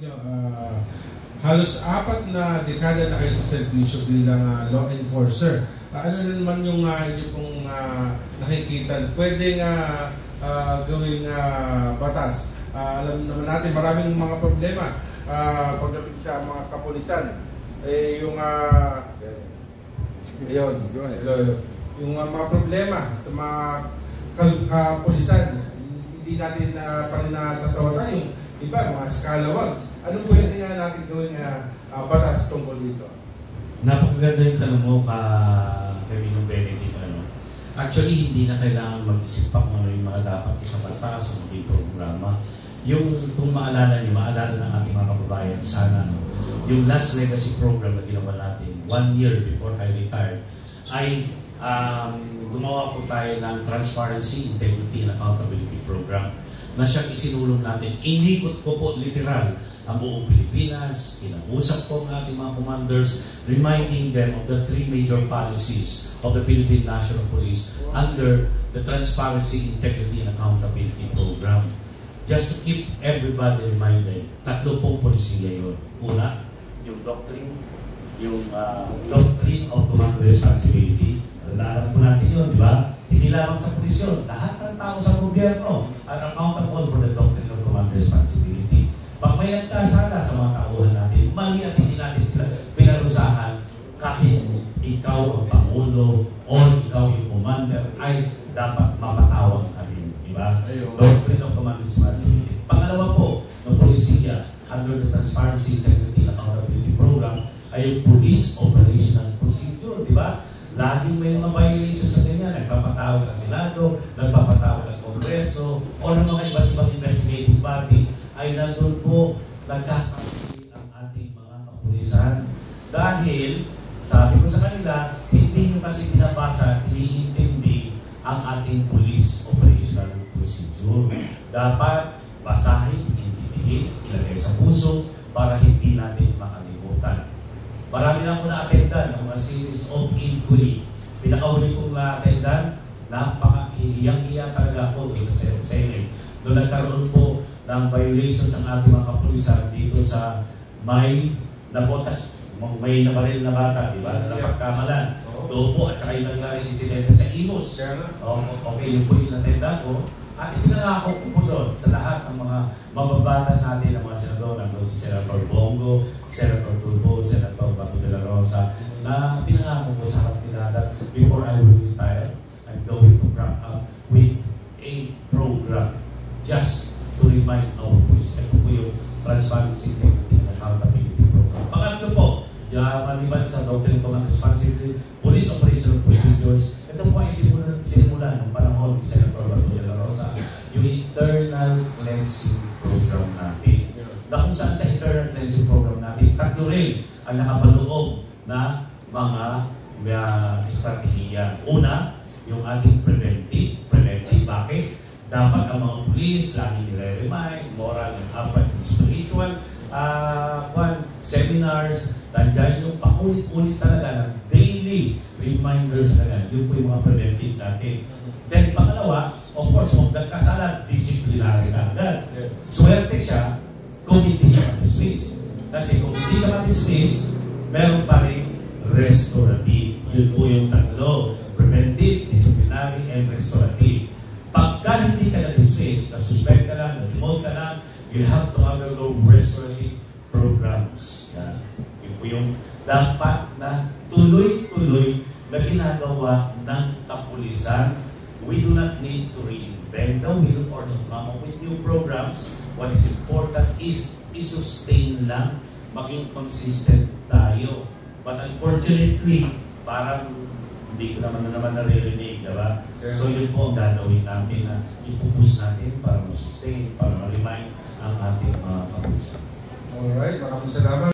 nyo, halos 4 na dekada na kayo sa servisyo bilang law enforcer. Ano na naman yung inyo pong nakikita? Pwede gawing batas. Alam naman natin, maraming mga problema pagdating sa mga kapulisan. Yung mga problema sa mga kapulisan, hindi natin pa rin nasasawata yung iba, mga scalawags. Anong pwede nga natin gawin batas tungkol dito? Napakaganda yung tanong mo kay Benedict. Actually, hindi na kailangan mag-isip pa kung ano yung mga dapat isang batas o maging programa. Yung, kung maalala niyo, maalala ng ating mga kababayan, sana, yung last legacy program na ginawa natin, 1 year before I retired, ay gumawa po tayo ng Transparency, Integrity, and Accountability Program na siyang isinulong natin. Inikot ko po literal ang buong Pilipinas, kinausap ko ang ating mga commanders, reminding them of the 3 major policies of the Philippine National Police under the Transparency, Integrity, and Accountability Program. Just to keep everybody reminded, 3 pong polisiya yun. Una, yung doctrine of command responsibility. Naalam po natin yun, di ba? Hindi lamang sa pulisyon, lahat ng tao sa gobyerno are accountable for the doctrine of command responsibility. Pag may nagkasala sa mga tauhan natin, mali at hindi natin sila pinarusahan, kahit ikaw ang Pangulo o ikaw yung commander, ay dapat mapatawag kami, di ba? Doctrine of command responsibility. Pangalawa po, ng polisiya, under the Transparency, Integrity, and Accountability Program, ay yung Police Operational Procedure, di ba? Laging may mga violations sa ganyan. Nagpapatawag ng Senado, nagpapatawag ng Kongreso, o ng mga iba't ibang investigating body, ay nandun po nagkakasali ang ating mga kapulisan. Dahil, sabi ko sa kanila, hindi nyo kasi pinabasa at iniintindi ang ating Police Operational Procedure. Dapat basahin, intindihin, ilagay sa puso para hindi natin makalimutan. Marami na ako na-attendan ng mga series of inquiry. Pinakahuli kong na-attendan, napakahiyang-hiya talaga ako sa Senate. Doon nagkaroon po ng violations ng ating mga kapulisan dito sa may nabotas, may nabaril na bata, di ba? Napagkamalan. Doon po, at saka yung nangyaring insidente sa Imus. Okay, yun po yung na-attendan ko. At pinangako ko po doon sa lahat ng mga mababatas natin ng mga senador, nandun si Senator Bongo, Senator Turbo, Senator Bato de la Rosa, na pinangako ko sa kanila that before I will retire, I'm going to come up with a program just to remind our police. Ito po yung Transparency, Integrity, and Accountability Program. Pangatlo po, maliban sa Doctrine of Command Responsibility, Police Operational Procedures, ito po ay simula ng panahon ni Senator Bato de la Rosa, yung Internal Cleansing Program natin. Na kung saan sa Internal Cleansing Program natin, 3 rin ang nakapaloob na mga estratehiya. Una, yung ating preventive. Bakit? Dapat ang mga police lagi nire-remind, moral and upward and spiritual seminars, nandiyan yung paulit-ulit talaga ng daily reminders na yun po yung mga preventive natin. Then pangalawa, of course, kung nagkasalan, disciplinary ka agad. Swerte siya kung hindi siya ma-dismiss. Kasi kung hindi siya ma-dismiss, meron pa rin restorative. Yun po yung 3, preventive, disciplinary, and restorative. Pagka hindi ka na-dismiss, na-suspect ka lang, na-demote ka lang, you have to undergo restorative programs. Yun po yung dapat na tuloy-tuloy na ginagawa ng kapulisan. We do not need to reinvent the wheel or to come up with new programs. What is important is i-sustain lang, maging consistent tayo. But unfortunately, parang hindi ko naman naririnig, diba? So yun po ang gagawin natin na ipupus natin para ma-sustain, para ma-remind ang ating mga kapulisan. Alright, maraming salamat.